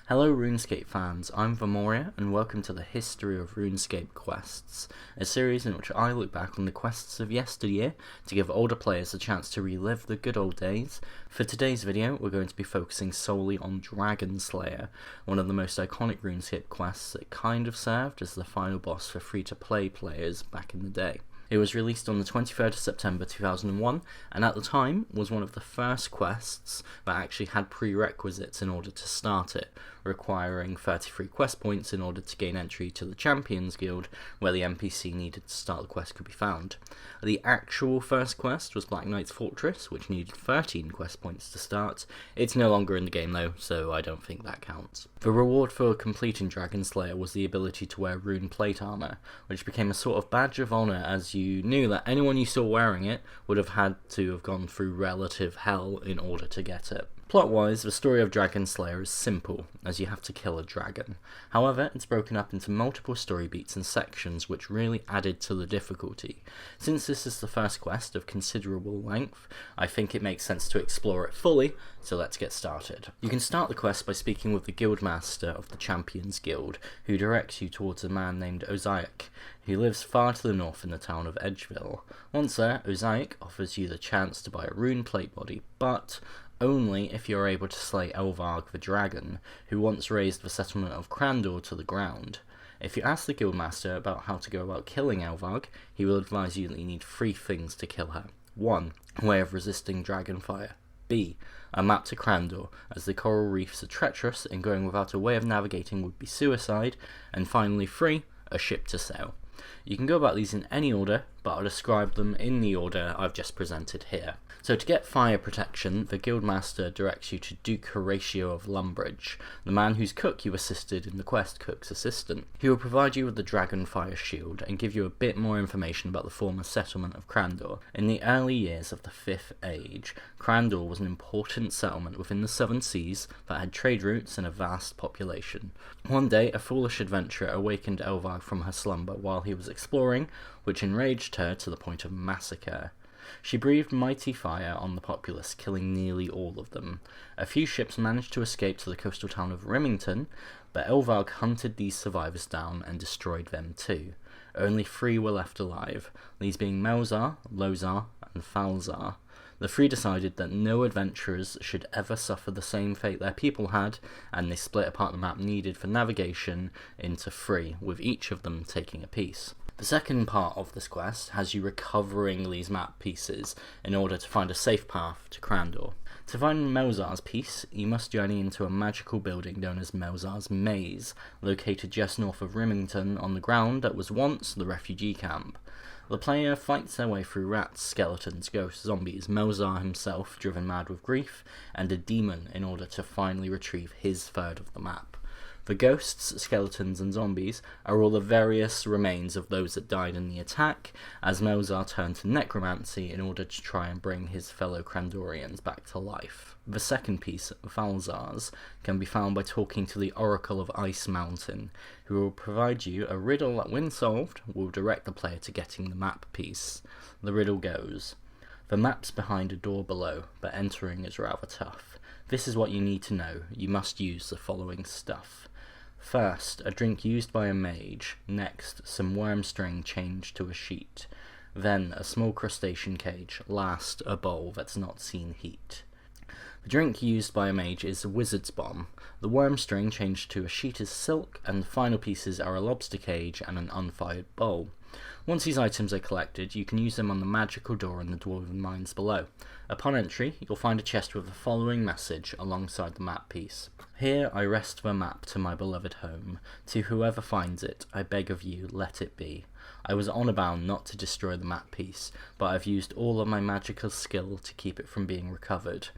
Hello RuneScape fans, I'm Vamoria and welcome to the History of RuneScape Quests, a series in which I look back on the quests of yesteryear to give older players a chance to relive the good old days. For today's video, we're going to be focusing solely on Dragon Slayer, one of the most iconic RuneScape quests that kind of served as the final boss for free-to-play players back in the day. It was released on the 23rd of September 2001, and at the time was one of the first quests that actually had prerequisites in order to start it, requiring 33 quest points in order to gain entry to the Champions Guild, where the NPC needed to start the quest could be found. The actual first quest was Black Knight's Fortress, which needed 13 quest points to start. It's no longer in the game though, so I don't think that counts. The reward for completing Dragon Slayer was the ability to wear rune plate armour, which became a sort of badge of honour as you knew that anyone you saw wearing it would have had to have gone through relative hell in order to get it. Plot-wise, the story of Dragon Slayer is simple, as you have to kill a dragon. However, it's broken up into multiple story beats and sections which really added to the difficulty. Since this is the first quest of considerable length, I think it makes sense to explore it fully, so let's get started. You can start the quest by speaking with the Guildmaster of the Champions Guild, who directs you towards a man named Elvarg, who lives far to the north in the town of Edgeville. Once there, Elvarg offers you the chance to buy a rune plate body, but only if you're able to slay Elvarg the dragon, who once razed the settlement of Crandor to the ground. If you ask the Guildmaster about how to go about killing Elvarg, he will advise you that you need 3 things to kill her. 1. A way of resisting dragon fire. B. A map to Crandor, as the coral reefs are treacherous and going without a way of navigating would be suicide. And finally 3. A ship to sail. You can go about these in any order, but I'll describe them in the order I've just presented here. So to get fire protection, the Guildmaster directs you to Duke Horatio of Lumbridge, the man whose cook you assisted in the quest Cook's Assistant. He will provide you with the Dragonfire Shield and give you a bit more information about the former settlement of Crandor. In the early years of the 5th Age, Crandor was an important settlement within the 7 seas that had trade routes and a vast population. One day, a foolish adventurer awakened Elvarg from her slumber while he was exploring, which enraged her to the point of massacre. She breathed mighty fire on the populace, killing nearly all of them. A few ships managed to escape to the coastal town of Remington, but Elvarg hunted these survivors down and destroyed them too. Only 3 were left alive, these being Melzar, Lozar, and Falzar. The 3 decided that no adventurers should ever suffer the same fate their people had, and they split apart the map needed for navigation into 3, with each of them taking a piece. The second part of this quest has you recovering these map pieces in order to find a safe path to Crandor. To find Melzar's piece, you must journey into a magical building known as Melzar's Maze, located just north of Remington on the ground that was once the refugee camp. The player fights their way through rats, skeletons, ghosts, zombies, Melzar himself driven mad with grief, and a demon in order to finally retrieve his third of the map. The ghosts, skeletons, and zombies are all the various remains of those that died in the attack, as Melzar turned to necromancy in order to try and bring his fellow Crandorians back to life. The second piece, Falzar's, can be found by talking to the Oracle of Ice Mountain, who will provide you a riddle that, when solved, will direct the player to getting the map piece. The riddle goes: the map's behind a door below, but entering is rather tough. This is what you need to know. You must use the following stuff. First, a drink used by a mage. Next, some worm string changed to a sheet. Then, a small crustacean cage. Last, a bowl that's not seen heat. The drink used by a mage is a wizard's bomb. The worm string changed to a sheet is silk, and the final pieces are a lobster cage and an unfired bowl. Once these items are collected, you can use them on the magical door in the dwarven mines below. Upon entry, you'll find a chest with the following message alongside the map piece. Here I rest the map to my beloved home. To whoever finds it, I beg of you, let it be. I was honour bound not to destroy the map piece, but I've used all of my magical skill to keep it from being recovered.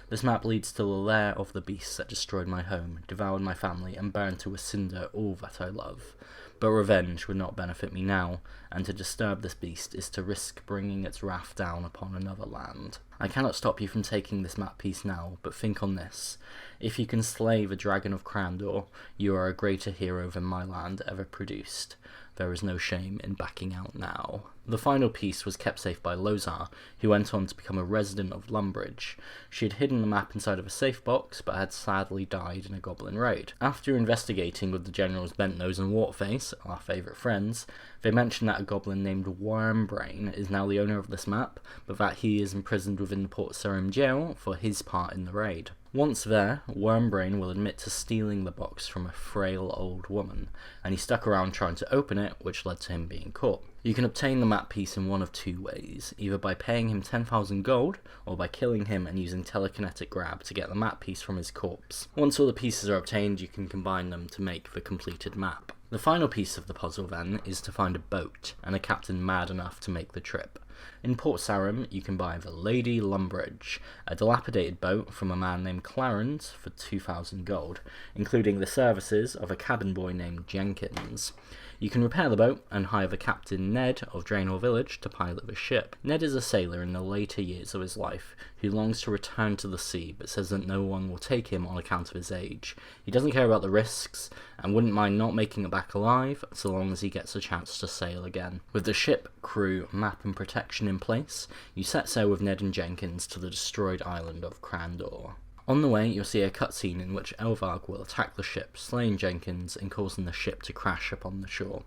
This map leads to the lair of the beasts that destroyed my home, devoured my family, and burned to a cinder all that I love. But revenge would not benefit me now, and to disturb this beast is to risk bringing its wrath down upon another land. I cannot stop you from taking this map piece now, but think on this. If you can slay the Dragon of Crandor, you are a greater hero than my land ever produced. There is no shame in backing out now. The final piece was kept safe by Lozar, who went on to become a resident of Lumbridge. She had hidden the map inside of a safe box, but had sadly died in a goblin raid. After investigating with the generals Bentnose and Wartface, our favourite friends, they mentioned that a goblin named Wormbrain is now the owner of this map, but that he is imprisoned within the Port Sarim jail for his part in the raid. Once there, Wormbrain will admit to stealing the box from a frail old woman, and he stuck around trying to open it, which led to him being caught. You can obtain the map piece in one of two ways, either by paying him 10,000 gold, or by killing him and using telekinetic grab to get the map piece from his corpse. Once all the pieces are obtained, you can combine them to make the completed map. The final piece of the puzzle then is to find a boat, and a captain mad enough to make the trip. In Port Sarim, you can buy the Lady Lumbridge, a dilapidated boat from a man named Clarence for 2,000 gold, including the services of a cabin boy named Jenkins. You can repair the boat and hire the captain Ned of Draenor Village to pilot the ship. Ned is a sailor in the later years of his life who longs to return to the sea but says that no one will take him on account of his age. He doesn't care about the risks and wouldn't mind not making it back alive so long as he gets a chance to sail again. With the ship, crew, map and protection in place, you set sail with Ned and Jenkins to the destroyed island of Crandor. On the way, you'll see a cutscene in which Elvarg will attack the ship, slaying Jenkins and causing the ship to crash upon the shore.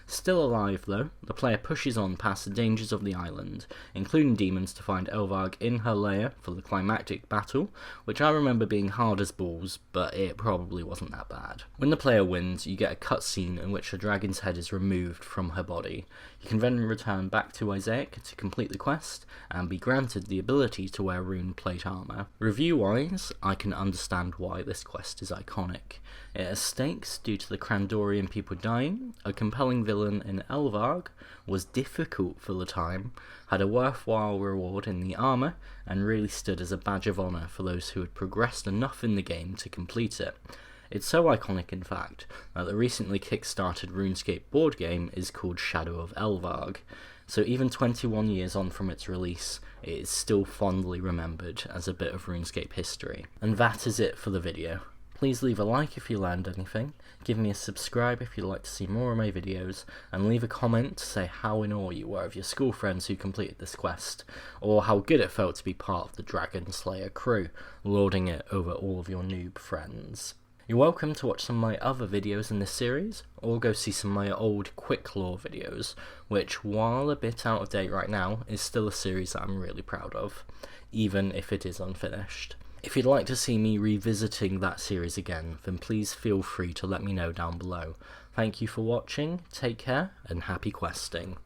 Still alive though, the player pushes on past the dangers of the island, including demons, to find Elvarg in her lair for the climactic battle, which I remember being hard as balls, but it probably wasn't that bad. When the player wins, you get a cutscene in which the dragon's head is removed from her body. You can then return back to Isaac to complete the quest, and be granted the ability to wear rune plate armour. Review-wise, I can understand why this quest is iconic. It has stakes due to the Crandorian people dying, a compelling villain in Elvarg, was difficult for the time, had a worthwhile reward in the armour, and really stood as a badge of honour for those who had progressed enough in the game to complete it. It's so iconic, in fact, that the recently kickstarted RuneScape board game is called Shadow of Elvarg, so even 21 years on from its release, it is still fondly remembered as a bit of RuneScape history. And that is it for the video. Please leave a like if you learned anything, give me a subscribe if you'd like to see more of my videos, and leave a comment to say how in awe you were of your school friends who completed this quest, or how good it felt to be part of the Dragon Slayer crew, lording it over all of your noob friends. You're welcome to watch some of my other videos in this series, or go see some of my old quick lore videos, which, while a bit out of date right now, is still a series that I'm really proud of, even if it is unfinished. If you'd like to see me revisiting that series again, then please feel free to let me know down below. Thank you for watching, take care, and happy questing.